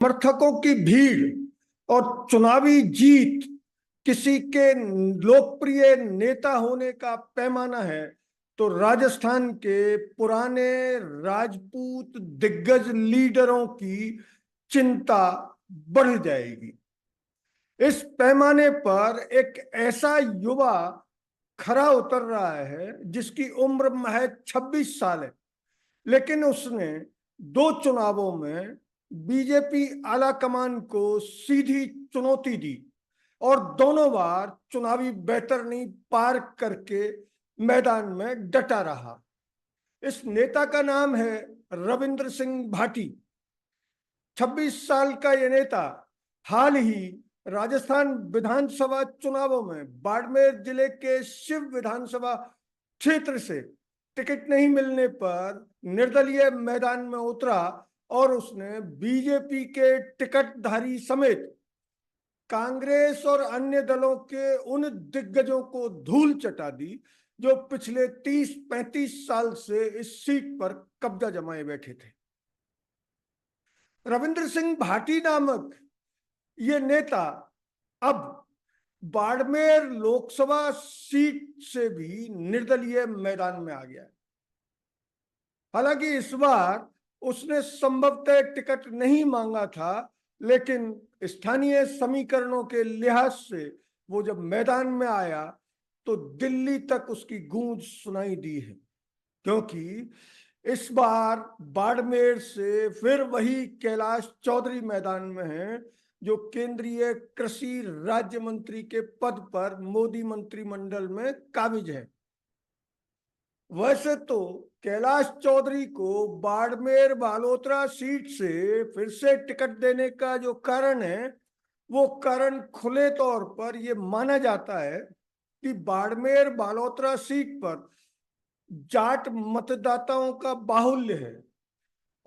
समर्थकों की भीड़ और चुनावी जीत किसी के लोकप्रिय नेता होने का पैमाना है तो राजस्थान के पुराने राजपूत दिग्गज लीडरों की चिंता बढ़ जाएगी। इस पैमाने पर एक ऐसा युवा खरा उतर रहा है जिसकी उम्र महज 26 साल है, लेकिन उसने दो चुनावों में बीजेपी आलाकमान को सीधी चुनौती दी और दोनों बार चुनावी बैतरनी पार करके मैदान में डटा रहा। इस नेता का नाम है रविंद्र सिंह भाटी। 26 साल का यह नेता हाल ही राजस्थान विधानसभा चुनावों में बाड़मेर जिले के शिव विधानसभा क्षेत्र से टिकट नहीं मिलने पर निर्दलीय मैदान में उतरा और उसने बीजेपी के टिकटधारी समेत कांग्रेस और अन्य दलों के उन दिग्गजों को धूल चटा दी जो पिछले 30-35 साल से इस सीट पर कब्जा जमाए बैठे थे। रविंद्र सिंह भाटी नामक ये नेता अब बाड़मेर लोकसभा सीट से भी निर्दलीय मैदान में आ गया है। हालांकि इस बार उसने संभवतः टिकट नहीं मांगा था, लेकिन स्थानीय समीकरणों के लिहाज से वो जब मैदान में आया तो दिल्ली तक उसकी गूंज सुनाई दी है, क्योंकि इस बार बाड़मेर से फिर वही कैलाश चौधरी मैदान में है जो केंद्रीय कृषि राज्य मंत्री के पद पर मोदी मंत्रिमंडल में काबिज है। वैसे तो कैलाश चौधरी को बाड़मेर बालोतरा सीट से फिर से टिकट देने का जो कारण है वो कारण खुले तौर पर यह माना जाता है कि बाड़मेर बालोतरा सीट पर जाट मतदाताओं का बाहुल्य है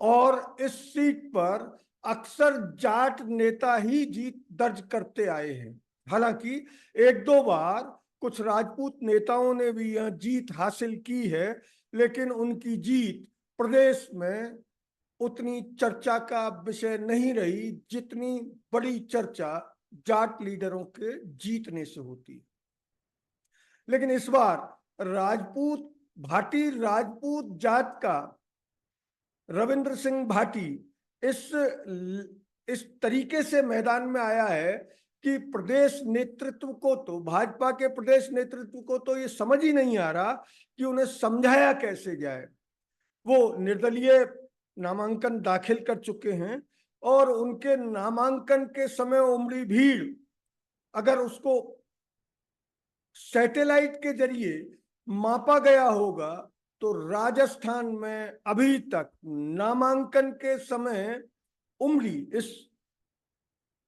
और इस सीट पर अक्सर जाट नेता ही जीत दर्ज करते आए हैं। हालांकि एक दो बार कुछ राजपूत नेताओं ने भी यह जीत हासिल की है, लेकिन उनकी जीत प्रदेश में उतनी चर्चा का विषय नहीं रही जितनी बड़ी चर्चा जाट लीडरों के जीतने से होती। लेकिन इस बार राजपूत जात का रविंद्र सिंह भाटी इस तरीके से मैदान में आया है कि प्रदेश नेतृत्व को तो भाजपा के प्रदेश नेतृत्व को तो ये समझ ही नहीं आ रहा कि उन्हें समझाया कैसे जाए। वो निर्दलीय नामांकन दाखिल कर चुके हैं और उनके नामांकन के समय उमड़ी भीड़ अगर उसको सैटेलाइट के जरिए मापा गया होगा तो राजस्थान में अभी तक नामांकन के समय उमड़ी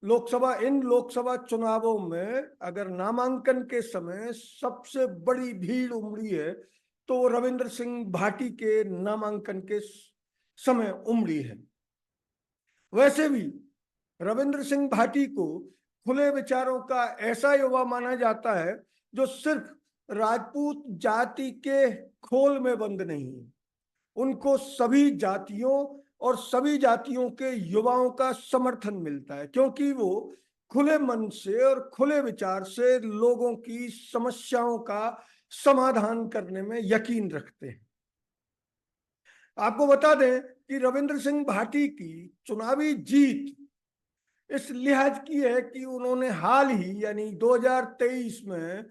इन लोकसभा चुनावों में अगर नामांकन के समय सबसे बड़ी भीड़ उमड़ी है तो रविंद्र सिंह भाटी के नामांकन के समय उमड़ी है। वैसे भी रविंद्र सिंह भाटी को खुले विचारों का ऐसा युवा माना जाता है जो सिर्फ राजपूत जाति के खोल में बंद नहीं है। उनको सभी जातियों और सभी जातियों के युवाओं का समर्थन मिलता है, क्योंकि वो खुले मन से और खुले विचार से लोगों की समस्याओं का समाधान करने में यकीन रखते हैं। आपको बता दें कि रविंद्र सिंह भाटी की चुनावी जीत इस लिहाज की है कि उन्होंने हाल ही यानी 2023 में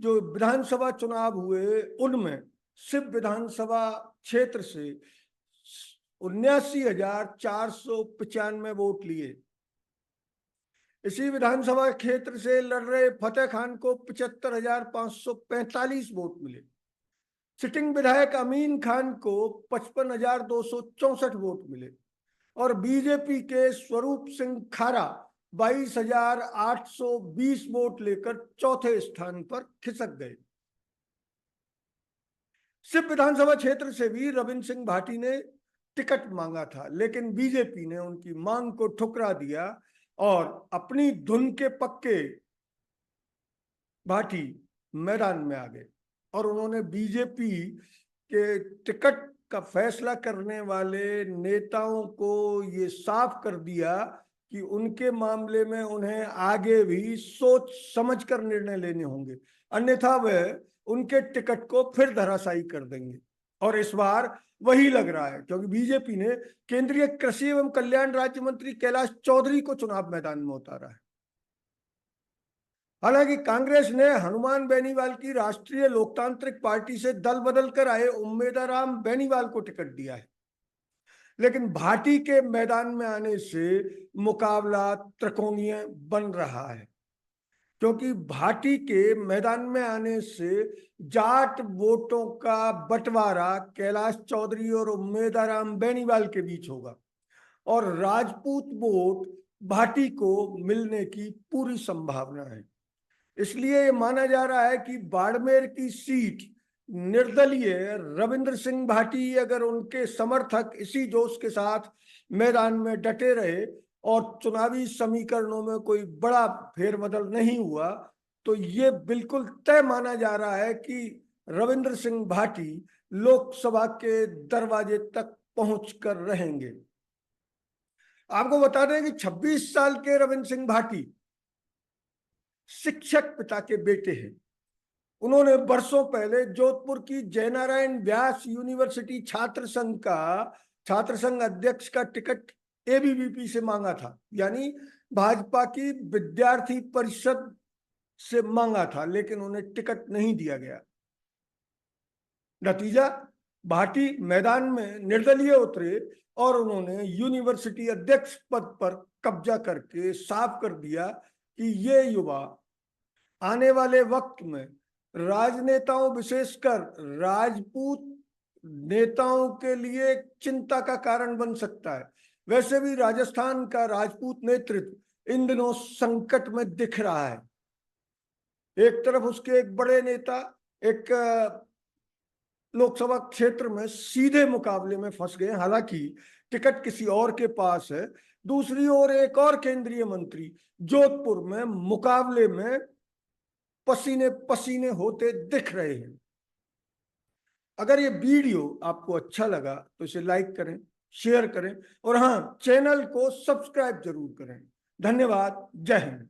जो विधानसभा चुनाव हुए उनमें शिव विधानसभा क्षेत्र से 79,495 वोट लिए। इसी विधानसभा क्षेत्र से लड़ रहे फतेह खान को 75,545 वोट मिले। सिटिंग विधायक अमीन खान को 55,264 वोट मिले और बीजेपी के स्वरूप सिंह खारा 22,820 वोट लेकर चौथे स्थान पर खिसक गए। शिव विधानसभा क्षेत्र से भी रविंद्र सिंह भाटी ने टिकट मांगा था, लेकिन बीजेपी ने उनकी मांग को ठुकरा दिया और अपनी धुन के पक्के भाटी मैदान में आ गए और उन्होंने बीजेपी के टिकट का फैसला करने वाले नेताओं को ये साफ कर दिया कि उनके मामले में उन्हें आगे भी सोच समझकर निर्णय लेने होंगे, अन्यथा वह उनके टिकट को फिर धराशायी कर देंगे। और इस बार वही लग रहा है, क्योंकि बीजेपी ने केंद्रीय कृषि एवं कल्याण राज्य मंत्री कैलाश चौधरी को चुनाव मैदान में उतारा है। हालांकि कांग्रेस ने हनुमान बेनीवाल की राष्ट्रीय लोकतांत्रिक पार्टी से दल बदल कर आए उम्मेदवार राम बेनीवाल को टिकट दिया है, लेकिन भाटी के मैदान में आने से मुकाबला त्रिकोणीय बन रहा है, क्योंकि भाटी के मैदान में आने से जाट वोटों का बंटवारा कैलाश चौधरी और उम्मेदवार राम बेनीवाल के बीच होगा और राजपूत वोट भाटी को मिलने की पूरी संभावना है। इसलिए माना जा रहा है कि बाड़मेर की सीट निर्दलीय रविंद्र सिंह भाटी, अगर उनके समर्थक इसी जोश के साथ मैदान में डटे रहे और चुनावी समीकरणों में कोई बड़ा फेरबदल नहीं हुआ, तो ये बिल्कुल तय माना जा रहा है कि रविंद्र सिंह भाटी लोकसभा के दरवाजे तक पहुंचकर रहेंगे। आपको बता दें कि 26 साल के रविंद्र सिंह भाटी शिक्षक पिता के बेटे हैं। उन्होंने वर्षों पहले जोधपुर की जयनारायण व्यास यूनिवर्सिटी छात्र संघ अध्यक्ष का टिकट एबीवीपी से मांगा था, यानी भाजपा की विद्यार्थी परिषद से मांगा था, लेकिन उन्हें टिकट नहीं दिया गया। नतीजा, भाटी मैदान में निर्दलीय उतरे और उन्होंने यूनिवर्सिटी अध्यक्ष पद पर कब्जा करके साफ कर दिया कि ये युवा आने वाले वक्त में राजनेताओं, विशेषकर राजपूत नेताओं के लिए चिंता का कारण बन सकता है। वैसे भी राजस्थान का राजपूत नेतृत्व इन दिनों संकट में दिख रहा है। एक तरफ उसके एक बड़े नेता एक लोकसभा क्षेत्र में सीधे मुकाबले में फंस गए, हालांकि टिकट किसी और के पास है। दूसरी ओर एक और केंद्रीय मंत्री जोधपुर में मुकाबले में पसीने पसीने होते दिख रहे हैं। अगर ये वीडियो आपको अच्छा लगा तो इसे लाइक करें, शेयर करें और हाँ, चैनल को सब्सक्राइब जरूर करें। धन्यवाद। जय हिंद।